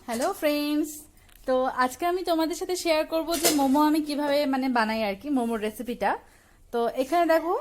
Hello friends. তো আজকে আমি তোমাদের সাথে শেয়ার করব যে মোমো আমি কিভাবে বানাই আর কি, মোমোর রেসিপিটা। তো এখানে দেখো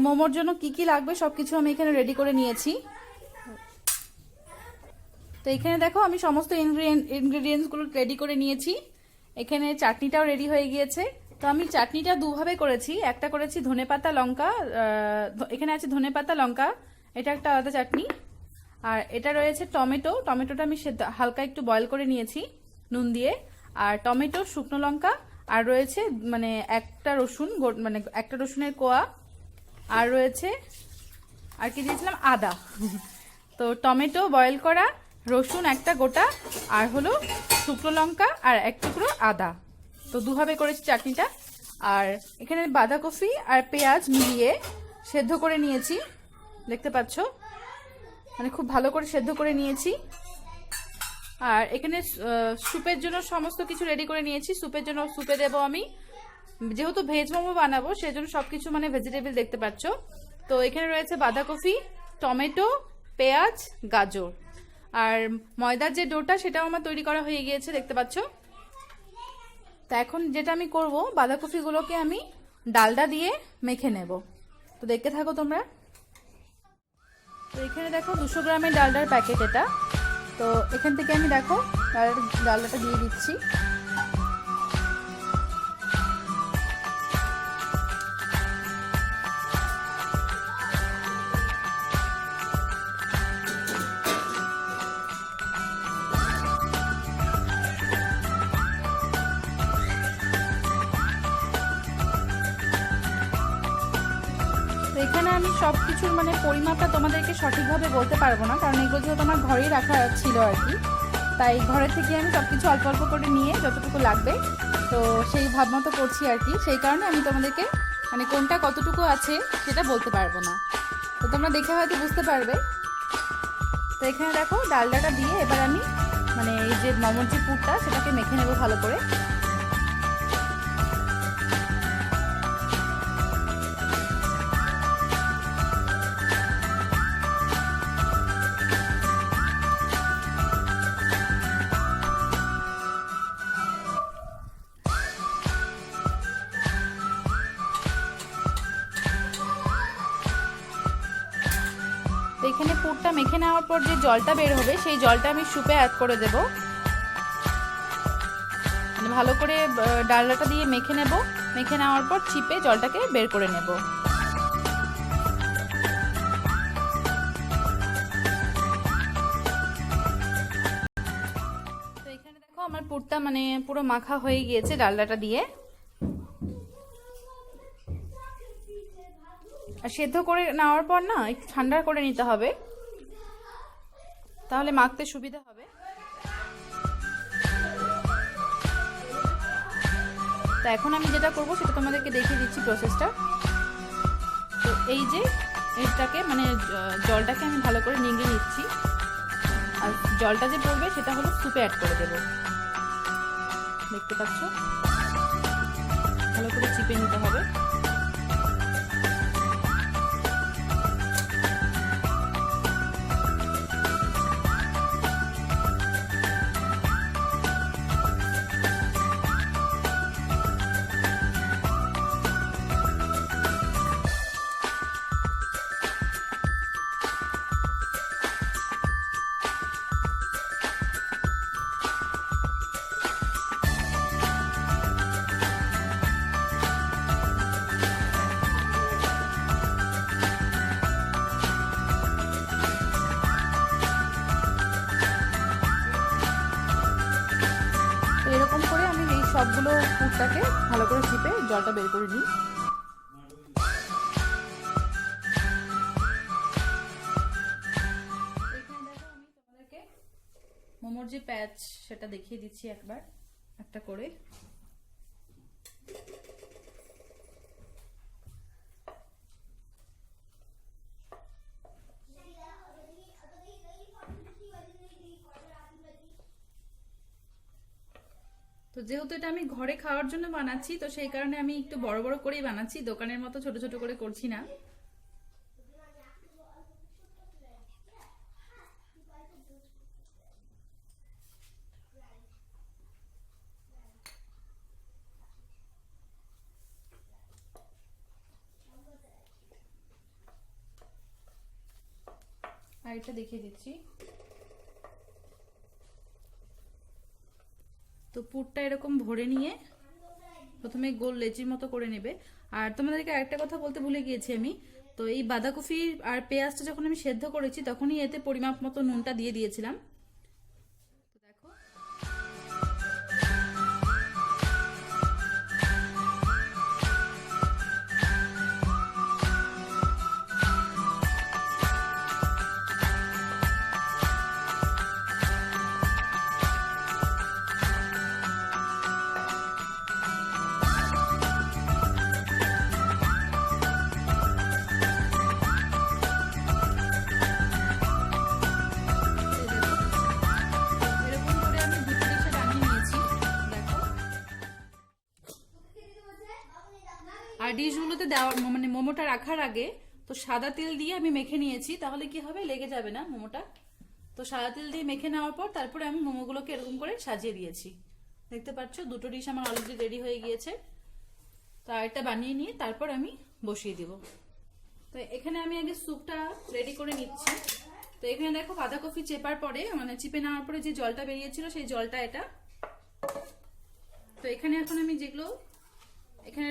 মোমোর জন্য কি কি লাগবে সবকিছু আমি এখানে রেডি করে নিয়েছি। তো এখানে দেখো আমি সমস্ত ইনগ্রেডিয়েন্টসগুলো রেডি করে নিয়েছি। এখানে চাটনিটাও রেডি হয়ে গিয়েছে। তো আমি চাটনিটা দুভাবে করেছি, একটা করেছি ধনেপাতা লঙ্কা, এখানে আছে ধনেপাতা লঙ্কা, এটা একটা আলাদা চাটনি। আর এটা রয়েছে টমেটোটা আমি হালকা একটু বয়েল করে নিয়েছি নুন দিয়ে। আর টমেটো, শুকনো লঙ্কা, আর রয়েছে একটা রসুন, একটা রসুনের কোয়া, আর রয়েছে আর কি দিয়েছিলাম, আদা। তো টমেটো বয়েল করা, রসুন একটা গোটা, আর হলো শুকনো লঙ্কা আর এক টুকরো আদা। তো দুভাবে করেছি চাটনিটা। আর এখানে বাঁধাকপি আর পেঁয়াজ মিলিয়ে সেদ্ধ করে নিয়েছি, দেখতে পাচ্ছ, খুব ভালো করে সেদ্ধ করে নিয়েছি। আর এখানে স্যুপের জন্য সমস্ত কিছু রেডি করে নিয়েছি। স্যুপে দেবো আমি, যেহেতু ভেজ মোমো বানাবো সেজন্য সবকিছু ভেজিটেবল দেখতে পাচ্ছ। তো এখানে রয়েছে বাঁধাকপি, টমেটো, পেঁয়াজ, গাজর। আর ময়দার যে ডোটা সেটাও আমার তৈরি করা হয়ে গিয়েছে, দেখতে পাচ্ছ। তা এখন যেটা আমি করব, বাঁধাকপিগুলোকে আমি ডালডা দিয়ে মেখে নেব। তো দেখতে থাকো তোমরা। তো এখানে দেখো 200 গ্রামের ডালডার প্যাকেট এটা। তো এখান থেকে আমি দেখো ডালডাটা দিয়ে দিচ্ছি। তো এখানে আমি সবকিছুর পরিমাপটা তোমাদেরকে সঠিকভাবে বলতে পারবো না, কারণ এগুলো যেহেতু আমার ঘরেই রাখা ছিল আর কি। তাই ঘরের থেকে আমি সবকিছু অল্প অল্প করে নিয়ে যতটুকু লাগবে তো সেই ভাব মতো করছি আর কি। সেই কারণে আমি তোমাদেরকে কোনটা কতটুকু আছে সেটা বলতে পারবো না। তো তোমরা দেখে হয়তো বুঝতে পারবে। তো এখানে দেখো ডালডাটা দিয়ে এবার আমি এই যে মোমোর যে পুরটা সেটাকে মেখে নেবো ভালো করে। এখানে পুরটা মেখে নেওয়ার পর যে জলটা বের হবে সেই জলটা আমি স্যুপে অ্যাড করে দেব। ভালো করে ডালডাটা দিয়ে মেখে নেব। মেখে নেওয়ার পর চিপে জলটাকে বের করে নেব। তো এখানে দেখো আমার পুরটা পুরো মাখা হয়ে গিয়েছে ডালডাটা দিয়ে। আর সেদ্ধ করে নেওয়ার পর না একটু ঠান্ডা করে নিতে হবে, তাহলে মাখতে সুবিধা হবে। তো এখন আমি যেটা করব সেটা তোমাদেরকে দেখিয়ে দিচ্ছি প্রসেসটা। তো এই যে এটাকে জলটাকে আমি ভালো করে নিংড়ে নিচ্ছি। আর জলটা যে পড়বে সেটা হলো স্যুপে অ্যাড করে দেব, দেখতে পাচ্ছ। ভালো করে চিপে নিতে হবে। তো এরকম করে আমি এই সবগুলো পুরটাকে ভালো করে চিপে জলটা বের করে নিই। এখানে দেখো আমি তোমাদেরকে মোমোর যে প্যাচ সেটা দেখিয়ে দিচ্ছি একবার একটা করে। তো যেহেতু এটা আমি ঘরে খাওয়ার জন্য বানাচ্ছি তো সেই কারণে আমি একটু বড় বড় করেই বানাচ্ছি, দোকানের মতো ছোট ছোট করে করছি না। সাইডটা দেখিয়ে দিচ্ছি। তো পুরটা এরকম ভরে নিয়ে প্রথমে গোল লেচির মতো করে নেবে। আর তোমাদেরকে আরেকটা কথা বলতে ভুলে গিয়েছি আমি, তো এই বাঁধাকপি আর পেঁয়াজটা যখন আমি সেদ্ধ করেছি তখনই এতে পরিমাপ মতো নুনটা দিয়ে দিয়েছিলাম। তো দেখো আর ডিশগুলোতে দেওয়ার মানে মোমোটা রাখার আগে তো সাদা তেল দিয়ে আমি মেখে নিয়েছি, তাহলে কি হবে লেগে যাবে না মোমোটা। তো সাদা তেল দিয়ে মেখে নেওয়ার পর তারপরে আমি মোমোগুলোকে এরকম করে সাজিয়ে দিয়েছি। দেখতে পাচ্ছ দুটো ডিশ আমার অলরেডি রেডি হয়ে গিয়েছে। তো আরেকটা বানিয়ে নিয়ে তারপর আমি বসিয়ে দিব। তো এখানে আমি আগে স্যুপটা রেডি করে নিচ্ছি। তো এখানে দেখো বাঁধাকপি চেপার পরে মানে চিপে নেওয়ার পরে যে জলটা বেরিয়েছিল সেই জলটা এটা। তো এখানে এখন আমি যেগুলো এখানে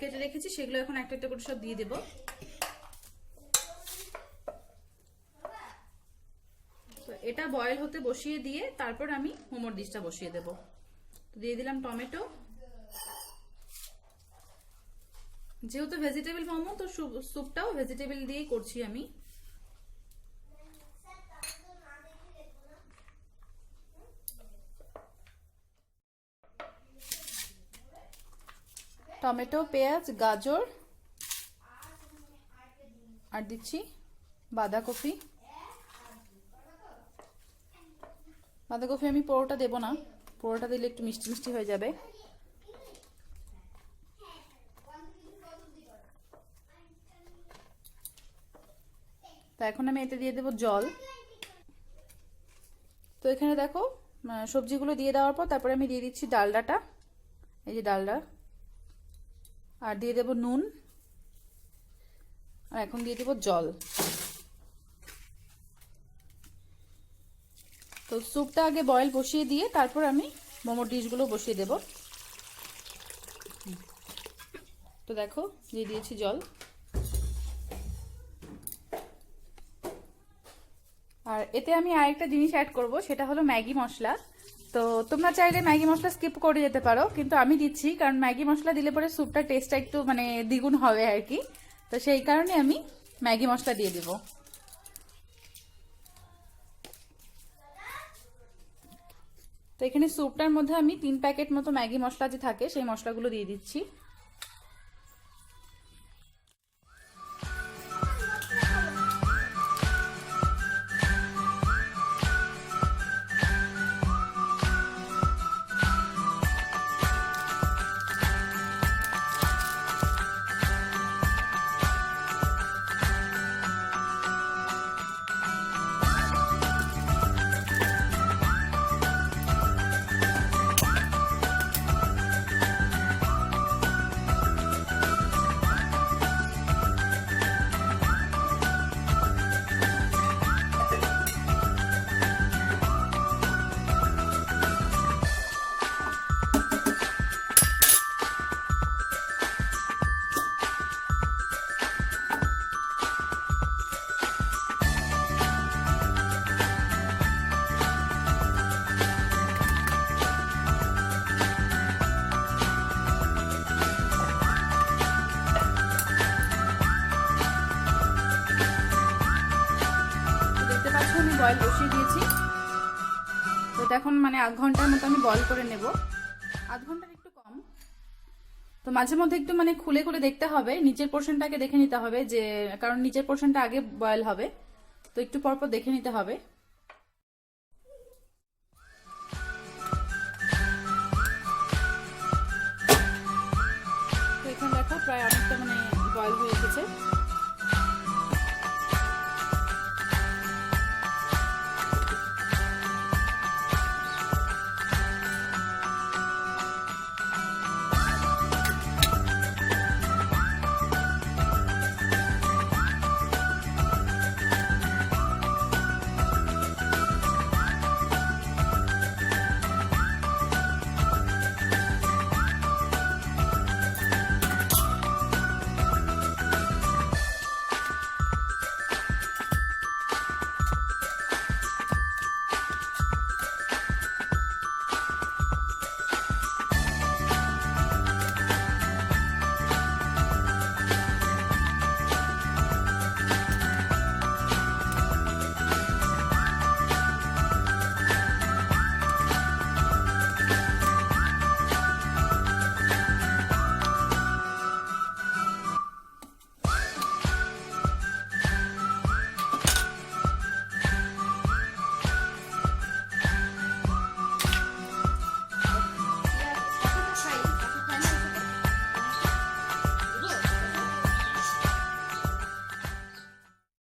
কেটে রেখেছি সেগুলো এখন একটা একটা করে সব দিয়ে দেব। তো এটা বয়েল হতে বসিয়ে দিয়ে তারপর আমি মোমোর ডিশটা বসিয়ে দেব। তো দিয়ে দিলাম টমেটো, যেহেতু ভেজিটেবল মোমো তো স্যুপটাও ভেজিটেবল দিয়েই করছি আমি। টমেটো, পেঁয়াজ, গাজর আর দিচ্ছি বাঁধাকপি। বাঁধাকপি আমি পুরোটা দেব না, পুরোটা দিলে একটু মিষ্টি মিষ্টি হয়ে যাবে। তো এখন আমি এতে দিয়ে দেব জল। তো এখানে দেখো সবজিগুলো দিয়ে দেওয়ার পর তারপরে আমি দিয়ে দিচ্ছি ডালডাটা, এই যে ডালডা, আর দিয়ে দেব নুন, আর এখন দিয়ে দেব জল। তো স্যুপটা আগে বয়েল বসিয়ে দিয়ে তারপর আমি মোমোর ডিশগুলো বসিয়ে দেব। তো দেখো দিয়ে দিয়েছি জল। আর এতে আমি আরেকটা জিনিস অ্যাড করব, সেটা হলো ম্যাগি মশলা। তো তোমরা চাইলে ম্যাগি মশলা স্কিপ করে যেতে পারো, কিন্তু আমি দিচ্ছি কারণ ম্যাগি মশলা দিলে পরে স্যুপটার টেস্টটা একটু মানে দ্বিগুণ হবে আর কি। তো সেই কারণে আমি ম্যাগি মশলা দিয়ে দিব। তো এখানে স্যুপটার মধ্যে আমি 3 প্যাকেট মতো ম্যাগি মশলা যে থাকে সেই মশলাগুলো দিয়ে দিচ্ছি। বয়েল বসিয়ে দিয়েছি। তো এটা এখন মানে আধ ঘন্টার মতো আমি বয়েল করে নেব, আধ ঘন্টার একটু কম। তো মাঝে মধ্যে একটু মানে খুলে খুলে দেখতে হবে, নিচের পোর্শনটাকে দেখে নিতে হবে, যে কারণ নিচের পোর্শনটা আগে বয়েল হবে, তো একটু পরপর দেখে নিতে হবে। তো এখানে দেখো প্রায় অনেকটা মানে বয়েল হয়ে এসেছে।